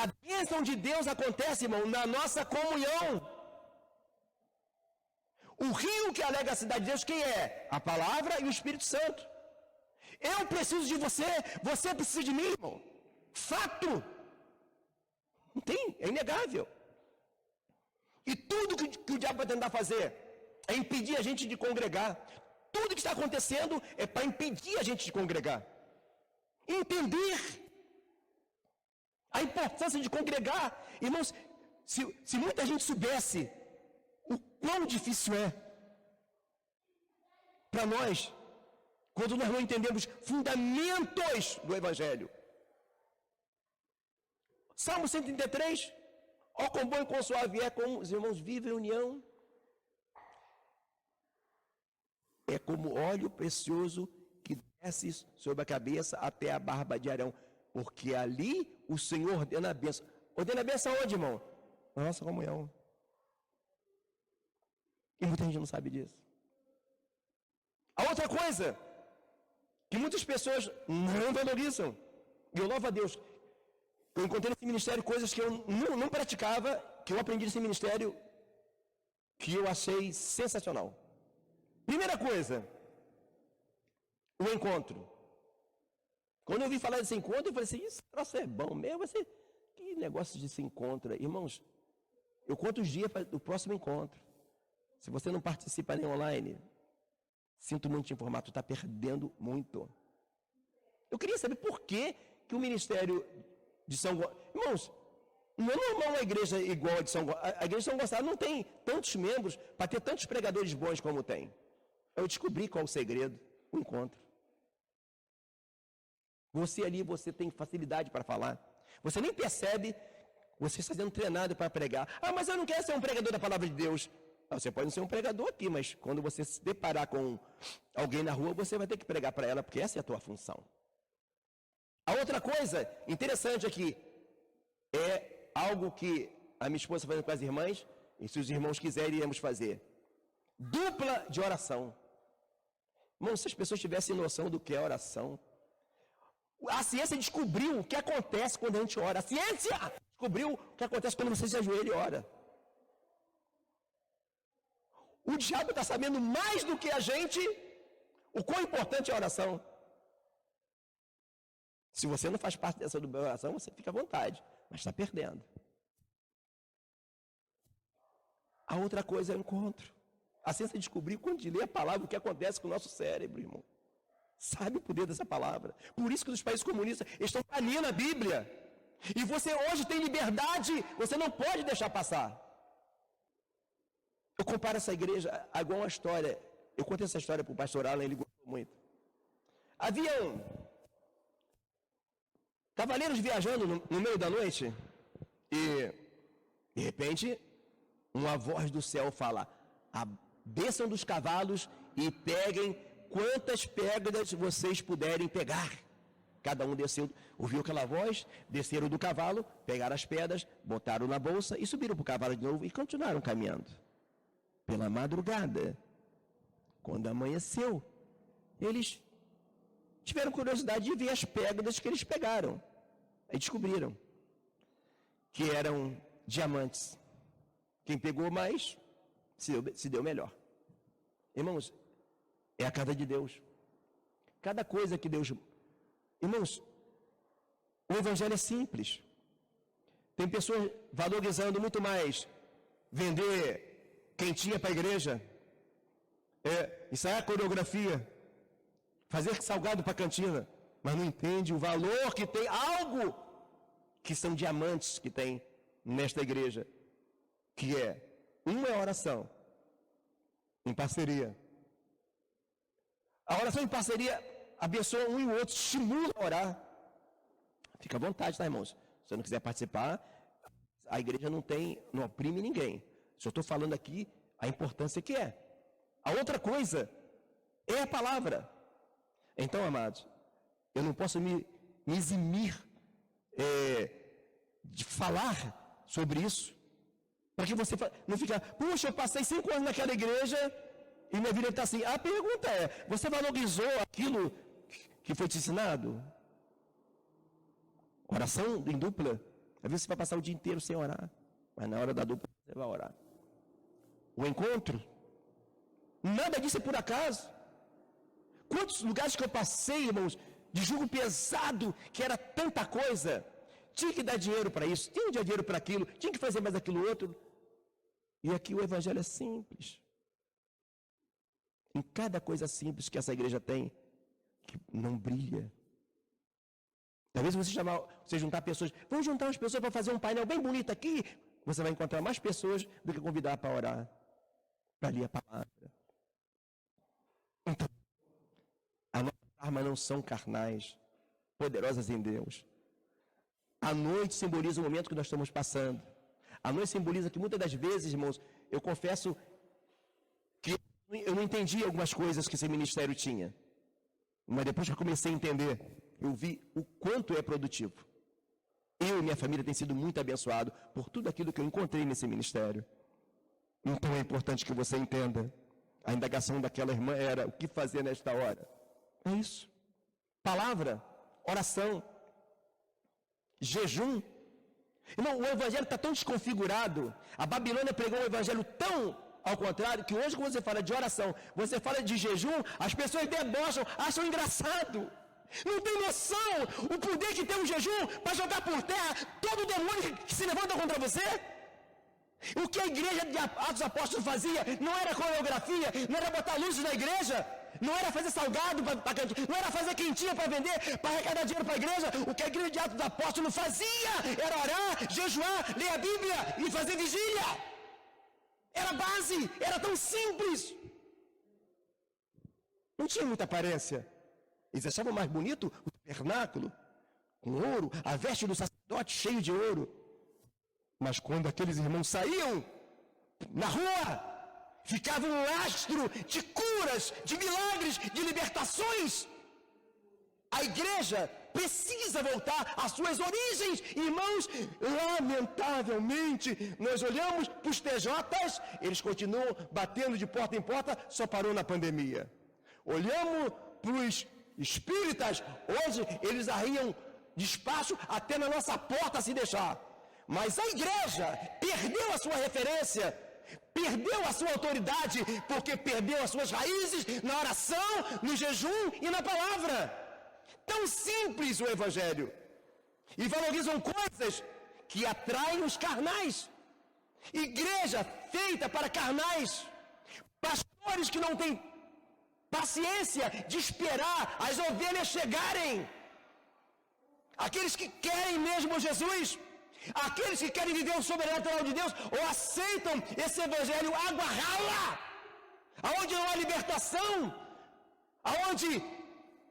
A bênção de Deus acontece, irmão, na nossa comunhão. O rio que alega a cidade de Deus, quem é? A palavra e o Espírito Santo. Eu preciso de você, você precisa de mim, irmão. Fato. Não tem, é inegável. E tudo que o diabo vai tentar fazer é impedir a gente de congregar. Tudo que está acontecendo é para impedir a gente de congregar. Entender a importância de congregar. Irmãos, se muita gente soubesse o quão difícil é para nós, quando nós não entendemos fundamentos do Evangelho. Salmo 133, ó quão bom e quão suave é como os irmãos vivem em união. É como óleo precioso que desce sobre a cabeça até a barba de Arão, porque ali o Senhor ordena a bênção. Ordena a bênção onde, irmão? Na nossa comunhão. E muita gente não sabe disso. A outra coisa que muitas pessoas não valorizam, e eu louvo a Deus, eu encontrei nesse ministério coisas que eu não praticava, que eu aprendi nesse ministério, que eu achei sensacional. Primeira coisa, o encontro. Quando eu ouvi falar desse encontro, eu falei assim, esse troço é bom mesmo, que negócio de se encontra. Irmãos, eu conto os dias do próximo encontro. Se você não participa nem online, sinto muito te informar, tu está perdendo muito. Eu queria saber por que o ministério de São Gonçalo... Irmãos, não é normal uma igreja igual a de São Gonçalo. A igreja de São Gonçalo não tem tantos membros para ter tantos pregadores bons como tem. Eu descobri qual é o segredo, o encontro. Você ali, você tem facilidade para falar. Você nem percebe, você está sendo treinado para pregar. Ah, mas eu não quero ser um pregador da palavra de Deus. Ah, você pode não ser um pregador aqui, mas quando você se deparar com alguém na rua, você vai ter que pregar para ela, porque essa é a tua função. A outra coisa interessante aqui é algo que a minha esposa está fazendo com as irmãs, e se os irmãos quiserem, iremos fazer. Dupla de oração. Irmão, se as pessoas tivessem noção do que é oração, a ciência descobriu o que acontece quando a gente ora. A ciência descobriu o que acontece quando você se ajoelha e ora. O diabo está sabendo mais do que a gente o quão importante é a oração. Se você não faz parte dessa oração, você fica à vontade, mas está perdendo. A outra coisa é o encontro. A ciência descobriu quando lê a palavra o que acontece com o nosso cérebro, irmão. Sabe o poder dessa palavra? Por isso que os países comunistas estão banindo a Bíblia. E você hoje tem liberdade, você não pode deixar passar. Eu comparo essa igreja a igual uma história. Eu contei essa história para o pastor Alan, ele gostou muito. Havia cavaleiros viajando no meio da noite e, de repente, uma voz do céu fala: desçam dos cavalos e peguem quantas pedras vocês puderem pegar. Cada um desceu, ouviu aquela voz, desceram do cavalo, pegaram as pedras, botaram na bolsa e subiram para o cavalo de novo e continuaram caminhando. Pela madrugada, quando amanheceu, eles tiveram curiosidade de ver as pedras que eles pegaram. Aí descobriram que eram diamantes. Quem pegou mais, se deu melhor. Irmãos, é a casa de Deus. Cada coisa que Deus... Irmãos, o evangelho é simples. Tem pessoas valorizando muito mais vender quentinha para a igreja, ensaiar coreografia, fazer salgado para a cantina, mas não entende o valor que tem algo que são diamantes que tem nesta igreja, que uma é a oração em parceria. A oração em parceria abençoa um e o outro, estimula a orar. Fica à vontade, tá, irmãos? Se você não quiser participar, a igreja não oprime ninguém. Só estou falando aqui a importância que é. A outra coisa é a palavra. Então, amados, eu não posso me eximir de falar sobre isso, para que você não fique, puxa, eu passei 5 anos naquela igreja e minha vida está assim. A pergunta é, você valorizou aquilo que foi te ensinado? Oração em dupla. Às vezes você vai passar o dia inteiro sem orar, mas na hora da dupla você vai orar. O encontro, nada disso é por acaso. Quantos lugares que eu passei, irmãos, de jugo pesado, que era tanta coisa, tinha que dar dinheiro para isso, tinha que dar dinheiro para aquilo, tinha que fazer mais aquilo outro. E aqui o evangelho é simples. Em cada coisa simples que essa igreja tem, que não brilha. Talvez você juntar pessoas, vamos juntar umas pessoas para fazer um painel bem bonito aqui, você vai encontrar mais pessoas do que convidar para orar, para ler a palavra. Então, as nossas armas não são carnais, poderosas em Deus. A noite simboliza o momento que nós estamos passando. A noite simboliza que muitas das vezes, irmãos, eu confesso que eu não entendi algumas coisas que esse ministério tinha. Mas depois que eu comecei a entender, eu vi o quanto é produtivo. Eu e minha família têm sido muito abençoados por tudo aquilo que eu encontrei nesse ministério. Então é importante que você entenda. A indagação daquela irmã era o que fazer nesta hora. É isso. Palavra, oração, jejum. Irmão, o evangelho está tão desconfigurado. A Babilônia pregou um evangelho tão ao contrário, que hoje quando você fala de oração, você fala de jejum, as pessoas debocham, acham engraçado. Não tem noção o poder que tem um jejum para jogar por terra todo o demônio que se levanta contra você? O que a igreja de Atos Apóstolos fazia não era coreografia, não era botar luzes na igreja, não era fazer salgado para cantina, não era fazer quentinha para vender, para arrecadar dinheiro para a igreja. O que a igreja de Atos Apóstolos fazia era orar, jejuar, ler a Bíblia e fazer vigília. Era base, era tão simples. Não tinha muita aparência. Eles achavam mais bonito o tabernáculo, com ouro, a veste do sacerdote cheio de ouro. Mas quando aqueles irmãos saíam na rua, ficava um lastro de curas, de milagres, de libertações. A igreja precisa voltar às suas origens. Irmãos, lamentavelmente, nós olhamos para os TJs, eles continuam batendo de porta em porta, só parou na pandemia. Olhamos para os espíritas, hoje eles arriam despacho até na nossa porta se deixar. Mas a igreja perdeu a sua referência, perdeu a sua autoridade, porque perdeu as suas raízes na oração, no jejum e na palavra. Tão simples o evangelho. E valorizam coisas que atraem os carnais. Igreja feita para carnais. Pastores que não têm paciência de esperar as ovelhas chegarem. Aqueles que querem mesmo Jesus, aqueles que querem viver o sobrenatural de Deus, ou aceitam esse evangelho água rala, aonde não há libertação, aonde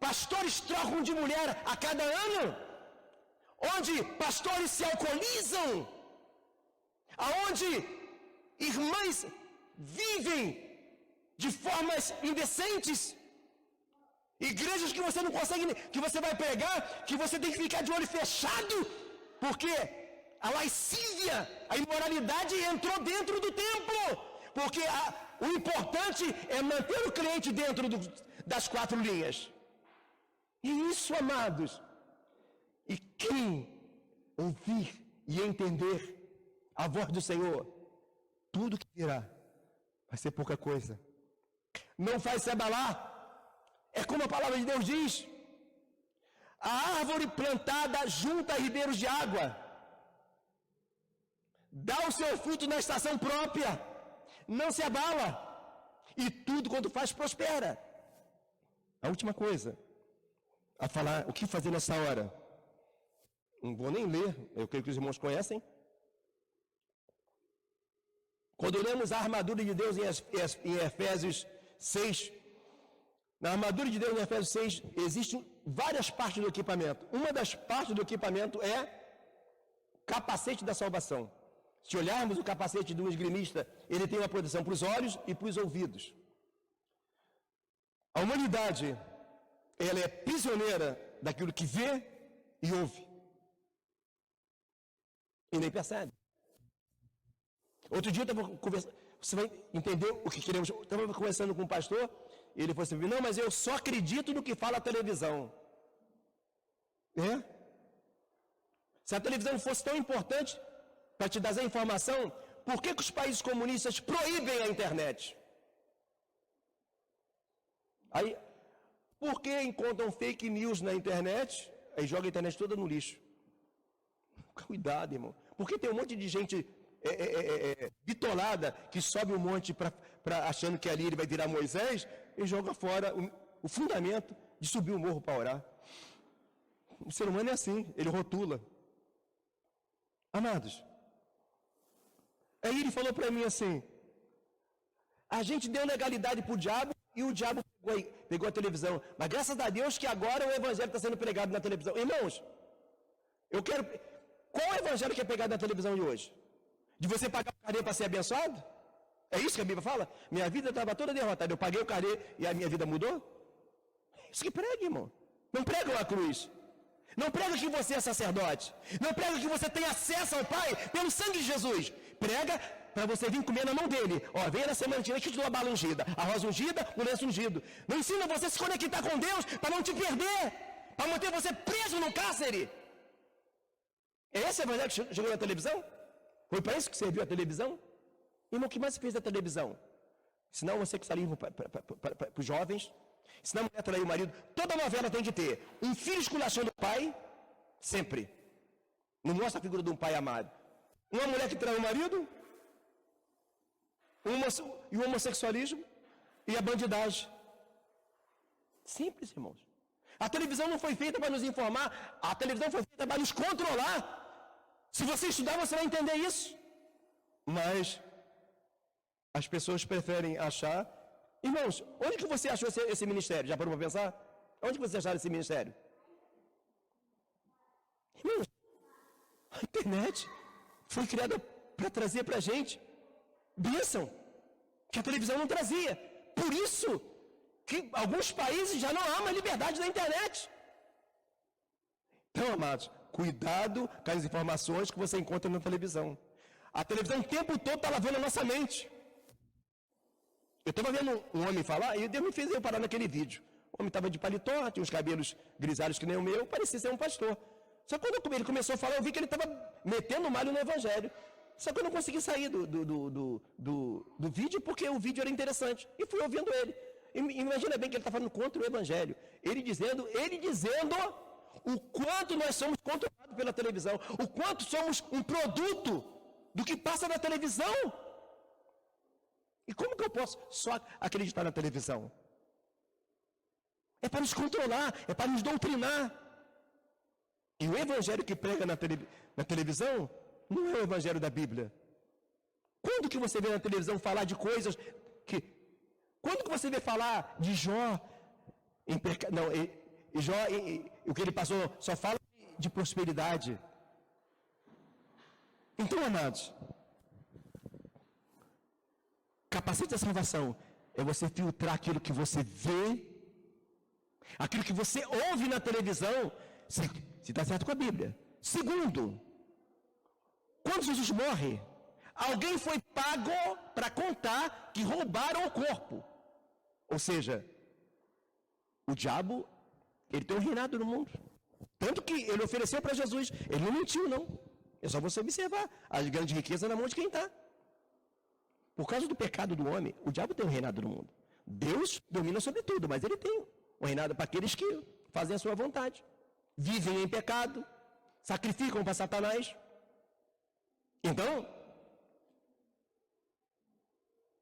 pastores trocam de mulher a cada ano, onde pastores se alcoolizam, aonde irmãs vivem de formas indecentes, igrejas que você não consegue, que você vai pregar, que você tem que ficar de olho fechado, porque a lascívia, a imoralidade entrou dentro do templo, porque o importante é manter o cliente dentro das 4 linhas. E isso, amados, e quem ouvir e entender a voz do Senhor, tudo que virá vai ser pouca coisa. Não faz se abalar. É como a palavra de Deus diz: a árvore plantada junto a ribeiros de água dá o seu fruto na estação própria, não se abala, e tudo quanto faz prospera. A última coisa a falar, o que fazer nessa hora? Não vou nem ler, eu creio que os irmãos conhecem. Quando lemos a armadura de Deus em Efésios 6, na armadura de Deus em Efésios 6, existem várias partes do equipamento. Uma das partes do equipamento é capacete da salvação. Se olharmos o capacete do esgrimista, ele tem uma proteção para os olhos e para os ouvidos. A humanidade, ela é prisioneira daquilo que vê e ouve. E nem percebe. Outro dia eu estava conversando, você vai entender o que queremos. Eu estava conversando com um pastor, e ele falou assim: não, mas eu só acredito no que fala a televisão. É? Se a televisão fosse tão importante para te dar a informação, por que os países comunistas proíbem a internet? Aí, por que encontram fake news na internet, aí joga a internet toda no lixo? Cuidado, irmão. Porque tem um monte de gente bitolada que sobe um monte achando que ali ele vai virar Moisés e joga fora o fundamento de subir o morro para orar. O ser humano é assim, ele rotula. Amados, aí ele falou para mim assim: a gente deu legalidade para o diabo e o diabo pegou a televisão. Mas graças a Deus que agora o evangelho está sendo pregado na televisão. Irmãos, eu quero... Qual é o evangelho que é pregado na televisão de hoje? De você pagar o carnê para ser abençoado? É isso que a Bíblia fala? Minha vida estava toda derrotada, eu paguei o carnê e a minha vida mudou? É isso que prega, irmão. Não prega a cruz. Não prega que você é sacerdote. Não prega que você tem acesso ao Pai pelo sangue de Jesus. Prega para você vir comer na mão dele. Ó, venha na sementinha que eu te dou a bala ungida, a rosa ungida, o lenço ungido. Não ensina você a se conectar com Deus para não te perder, para manter você preso no cárcere. É esse evangelho que chegou na televisão? Foi para isso que serviu a televisão? Irmão, o que mais se fez da televisão? Ensinar o homossexualismo para os jovens, Se a mulher trair o marido, toda novela tem que ter um filho esculachando o pai, sempre. Não mostra a figura de um pai amado. Uma mulher que trai o marido, e o homossexualismo e a bandidagem. Simples, irmãos. A televisão não foi feita para nos informar, a televisão foi feita para nos controlar. Se você estudar, você vai entender isso. Mas as pessoas preferem achar... Irmãos, onde que você achou esse ministério? Já parou para pensar? Onde que você acharam esse ministério? Irmãos, a internet foi criada para trazer para a gente bênção, que a televisão não trazia. Por isso que alguns países já não amam a liberdade da internet. Então, amados, cuidado com as informações que você encontra na televisão. A televisão o tempo todo está lavando a nossa mente. Eu estava vendo um homem falar, e Deus me fez eu parar naquele vídeo. O homem estava de paletó, tinha uns cabelos grisalhos que nem o meu, parecia ser um pastor. Só que quando ele começou a falar, eu vi que ele estava metendo malho no evangelho. Só que eu não consegui sair do vídeo, porque o vídeo era interessante. E fui ouvindo ele. Imagina bem que ele está falando contra o evangelho. Ele dizendo o quanto nós somos controlados pela televisão, o quanto somos um produto do que passa na televisão. E como que eu posso só acreditar na televisão? É para nos controlar, é para nos doutrinar. E o evangelho que prega na televisão não é o evangelho da Bíblia. Quando que você vê na televisão falar de coisas que... Quando que você vê falar de Jó em pecado? Não, Jó, o que ele passou, só fala de prosperidade. Então, amados, capacete da salvação é você filtrar aquilo que você vê, aquilo que você ouve na televisão, se está certo com a Bíblia. Segundo, quando Jesus morre, alguém foi pago para contar que roubaram o corpo. Ou seja, o diabo, ele tem um reinado no mundo. Tanto que ele ofereceu para Jesus, ele não mentiu não. É só você observar a grande riqueza na mão de quem está. Por causa do pecado do homem, o diabo tem um reinado no mundo. Deus domina sobre tudo, mas ele tem um reinado para aqueles que fazem a sua vontade. Vivem em pecado, sacrificam para Satanás. Então,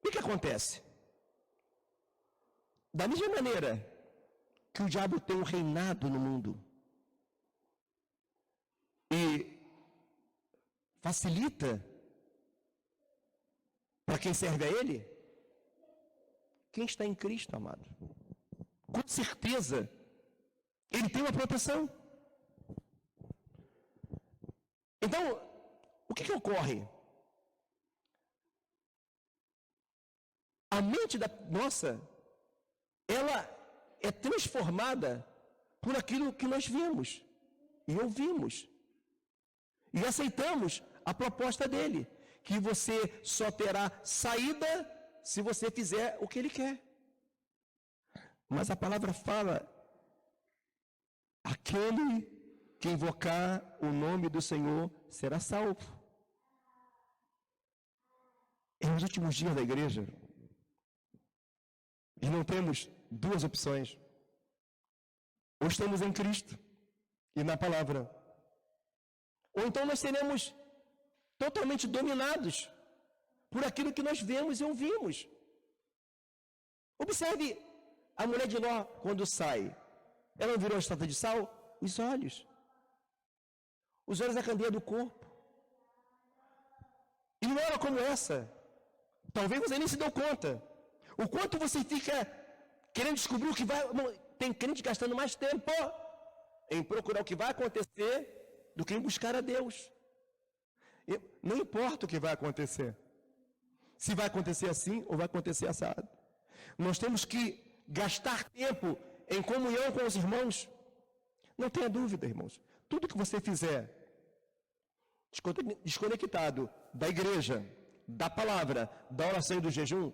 o que acontece? Da mesma maneira que o diabo tem um reinado no mundo e facilita para quem serve a ele, quem está em Cristo, amado, com certeza, ele tem uma proteção. Então, o que ocorre? A mente nossa, ela é transformada por aquilo que nós vimos e ouvimos. E aceitamos a proposta dele, que você só terá saída se você fizer o que ele quer. Mas a palavra fala, aquele que invocar o nome do Senhor será salvo. Em nos últimos dias da igreja, e não temos duas opções. Ou estamos em Cristo e na palavra, ou então nós seremos totalmente dominados por aquilo que nós vemos e ouvimos. Observe a mulher de Ló quando sai. Ela não virou a estátua de sal? Os olhos. Os olhos é a candeia do corpo. E não era como essa. Talvez você nem se deu conta. O quanto você fica querendo descobrir o que vai... Tem crente gastando mais tempo em procurar o que vai acontecer do que em buscar a Deus. Não importa o que vai acontecer. Se vai acontecer assim ou vai acontecer assado. Nós temos que gastar tempo em comunhão com os irmãos. Não tenha dúvida, irmãos. Tudo que você fizer desconectado da igreja, da palavra, da oração e do jejum,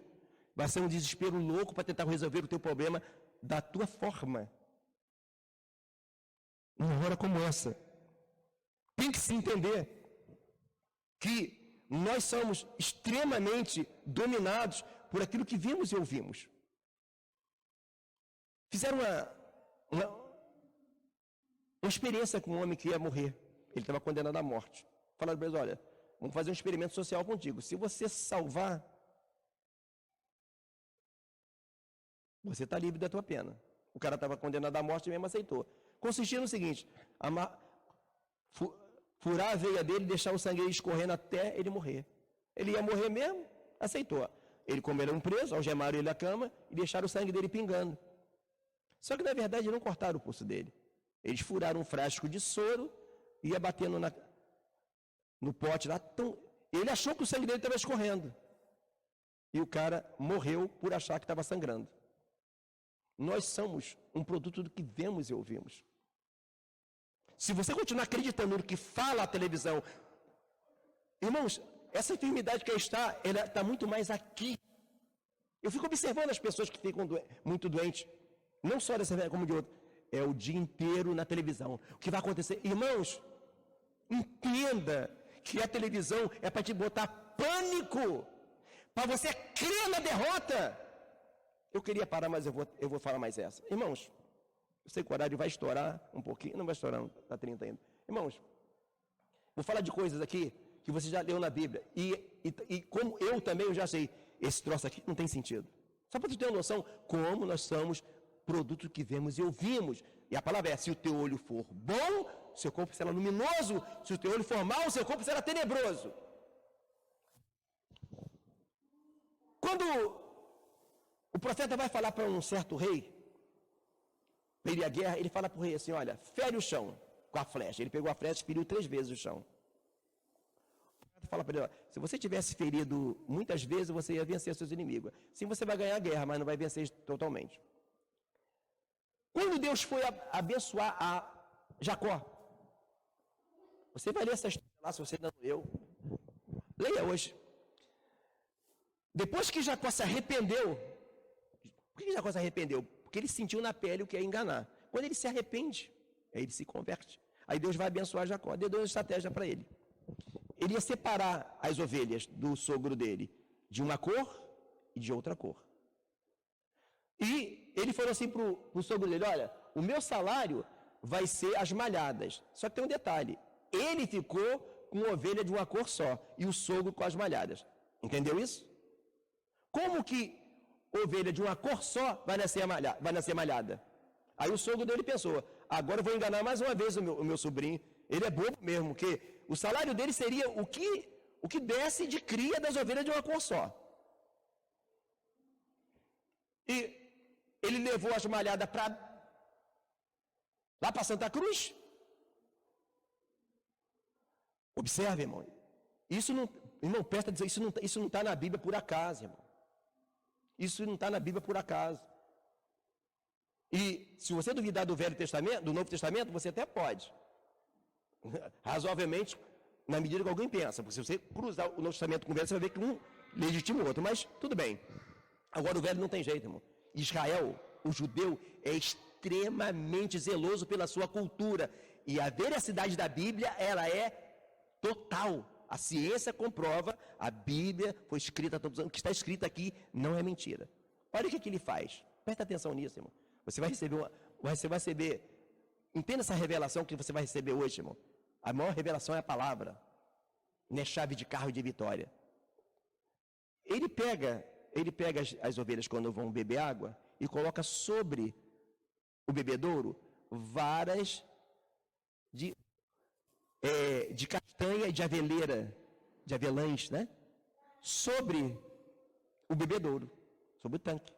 vai ser um desespero louco para tentar resolver o teu problema da tua forma. Numa hora como essa, tem que se entender que nós somos extremamente dominados por aquilo que vimos e ouvimos. Fizeram uma experiência com um homem que ia morrer. Ele estava condenado à morte. Falaram para eles, olha, vamos fazer um experimento social contigo. Se você salvar, você está livre da tua pena. O cara estava condenado à morte e mesmo aceitou. Consistia no seguinte, furar a veia dele, deixar o sangue escorrendo até ele morrer. Ele ia morrer mesmo, aceitou. Ele comeram preso, algemaram ele à cama e deixaram o sangue dele pingando. Só que, na verdade, não cortaram o pulso dele. Eles furaram um frasco de soro e ia batendo no pote lá. Ele achou que o sangue dele estava escorrendo. E o cara morreu por achar que estava sangrando. Nós somos um produto do que vemos e ouvimos. Se você continuar acreditando no que fala a televisão, irmãos, essa enfermidade que aí está, ela está muito mais aqui. Eu fico observando as pessoas que ficam muito doentes, não só dessa enfermidade como de outra. É o dia inteiro na televisão. O que vai acontecer? Irmãos, entenda que a televisão é para te botar pânico, para você crer na derrota. Eu queria parar, mas eu vou falar mais essa. Irmãos, eu sei que o horário vai estourar um pouquinho, não vai estourar, não, está 30 ainda. Irmãos, vou falar de coisas aqui que você já leu na Bíblia. E como eu também, eu já sei, esse troço aqui não tem sentido. Só para você ter uma noção como nós somos produto que vemos e ouvimos. E a palavra é, se o teu olho for bom, seu corpo será luminoso. Se o teu olho for mau, seu corpo será tenebroso. Quando o profeta vai falar para um certo rei, para ele ir à guerra, ele fala para o rei assim, olha, fere o chão com a flecha. Ele pegou a flecha e feriu 3 vezes o chão. O profeta fala para ele, olha, se você tivesse ferido muitas vezes, você ia vencer seus inimigos. Sim, você vai ganhar a guerra, mas não vai vencer totalmente. Quando Deus foi abençoar a Jacó, você vai ler essa história lá, se você ainda não leu, leia hoje. Depois que Jacó se arrependeu, por que Jacó se arrependeu? Porque ele sentiu na pele o que é enganar. Quando ele se arrepende, aí ele se converte. Aí Deus vai abençoar Jacó. Deus deu uma estratégia para ele. Ele ia separar as ovelhas do sogro dele de uma cor e de outra cor. E ele falou assim para o sogro dele, olha, o meu salário vai ser as malhadas. Só que tem um detalhe, ele ficou com ovelha de uma cor só e o sogro com as malhadas. Entendeu isso? Como que ovelha de uma cor só vai nascer malhada? Aí o sogro dele pensou, agora eu vou enganar mais uma vez o meu sobrinho. Ele é bobo mesmo, porque o salário dele seria o que desce de cria das ovelhas de uma cor só. E ele levou as malhadas lá para Santa Cruz. Observe, irmão. Irmão, presta atenção, isso não está na Bíblia por acaso, irmão. Isso não está na Bíblia por acaso. E se você duvidar do Velho Testamento, do Novo Testamento, você até pode. Razoavelmente, na medida que alguém pensa. Porque se você cruzar o Novo Testamento com o Velho, você vai ver que um legitima o outro. Mas tudo bem. Agora o Velho não tem jeito, irmão. Israel, o judeu, é extremamente zeloso pela sua cultura. E a veracidade da Bíblia, ela é total. A ciência comprova, a Bíblia foi escrita há tantos anos, o que está escrito aqui não é mentira. Olha o que ele faz. Presta atenção nisso, irmão. Você vai receber, entenda essa revelação que você vai receber hoje, irmão. A maior revelação é a palavra. Não é chave de carro de vitória. Ele pega as ovelhas quando vão beber água e coloca sobre o bebedouro varas de castanha e de aveleira, de avelãs, né? Sobre o bebedouro, sobre o tanque.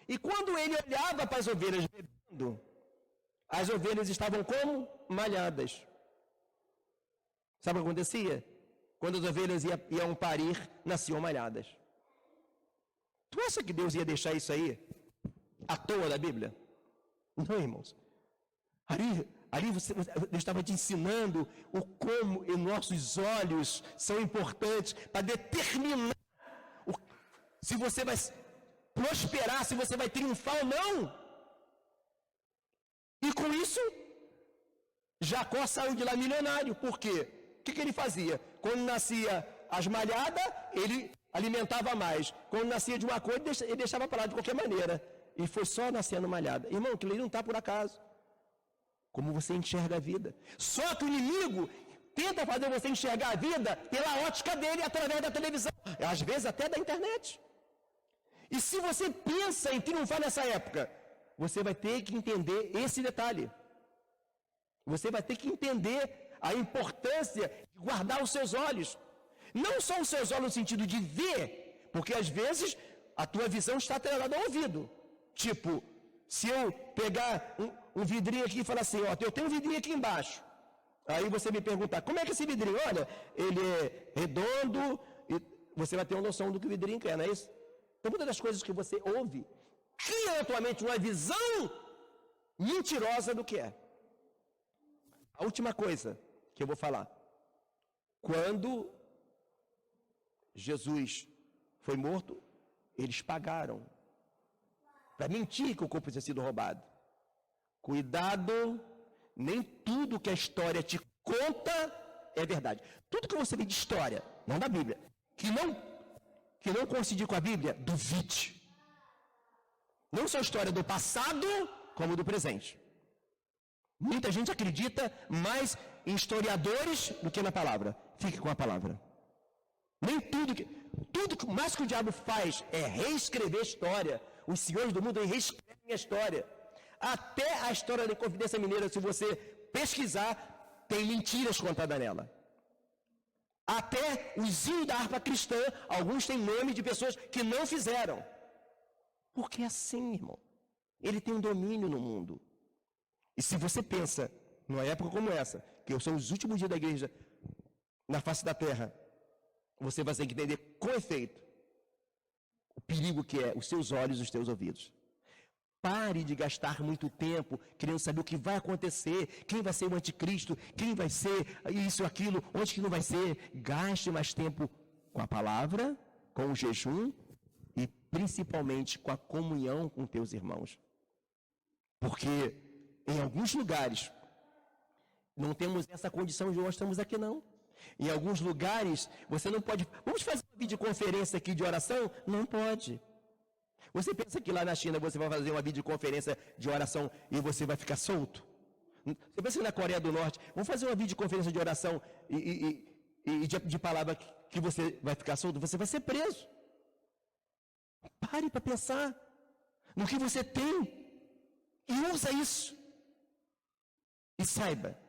E quando ele olhava para as ovelhas bebendo, as ovelhas estavam como? Malhadas. Sabe o que acontecia? Quando as ovelhas iam parir, nasciam malhadas. Tu acha que Deus ia deixar isso aí à toa da Bíblia? Não, irmãos. Ali Deus estava te ensinando como os nossos olhos são importantes para determinar se você vai prosperar, se você vai triunfar ou não. E com isso, Jacó saiu de lá milionário. Por quê? O que ele fazia? Quando nascia as malhadas, ele alimentava mais. Quando nascia de uma cor, ele deixava para lá de qualquer maneira. e foi só nascendo malhada. Irmão, aquilo aí não está por acaso. Como você enxerga a vida. Só que o inimigo tenta fazer você enxergar a vida pela ótica dele, através da televisão, às vezes até da internet. E se você pensa em triunfar nessa época, você vai ter que entender esse detalhe. Você vai ter que entender a importância de guardar os seus olhos. Não só os seus olhos no sentido de ver, porque às vezes a tua visão está atrelada ao ouvido. Tipo, se eu pegar um vidrinho aqui e falar assim, ó, eu tenho um vidrinho aqui embaixo. Aí você me perguntar, como é que esse vidrinho? Olha, ele é redondo, e você vai ter uma noção do que o vidrinho quer, não é isso? Então, muitas das coisas que você ouve, cria na tua mente uma visão mentirosa do que é. A última coisa que eu vou falar. Quando Jesus foi morto, eles pagaram para mentir que o corpo tinha sido roubado. Cuidado, nem tudo que a história te conta é verdade. Tudo que você vê de história, não da Bíblia, que não coincidir com a Bíblia, duvide. Não só a história do passado, como do presente. Muita gente acredita mais em historiadores do que na palavra. Fique com a palavra. Nem tudo que mais que o diabo faz é reescrever a história. Os senhores do mundo reescrevem a história. Até a história da Inconfidência Mineira, se você pesquisar, tem mentiras contadas nela. Até os hinos da harpa cristã, alguns têm nome de pessoas que não fizeram. Porque é assim, irmão. Ele tem um domínio no mundo. E se você pensa, numa época como essa, que são os últimos dias da igreja na face da terra, você vai ter que entender com efeito o perigo que é os seus olhos e os teus ouvidos. Pare de gastar muito tempo querendo saber o que vai acontecer, quem vai ser o anticristo, quem vai ser isso, aquilo, onde que não vai ser. Gaste mais tempo com a palavra, com o jejum e principalmente com a comunhão com teus irmãos. Porque em alguns lugares não temos essa condição de nós estamos aqui não. Em alguns lugares você não pode. Vamos fazer uma videoconferência aqui de oração? Não pode. Você pensa que lá na China você vai fazer uma videoconferência de oração e você vai ficar solto? Você pensa que na Coreia do Norte, vamos fazer uma videoconferência de oração e de palavra que você vai ficar solto? Você vai ser preso. Pare para pensar no que você tem e usa isso. E saiba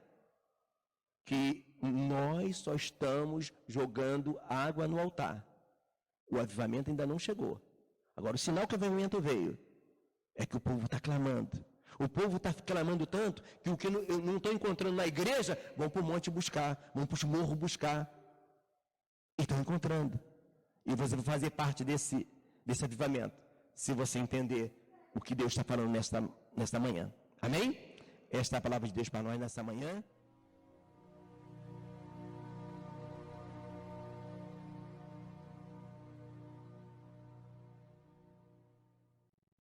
que nós só estamos jogando água no altar. O avivamento ainda não chegou. Agora, o sinal que o avivamento veio é que o povo está clamando. O povo está clamando tanto que o que eu não estou encontrando na igreja, vão para o monte buscar, vão para os morros buscar. E estão encontrando. E você vai fazer parte desse avivamento, se você entender o que Deus está falando nesta manhã. Amém? Esta é a palavra de Deus para nós nessa manhã.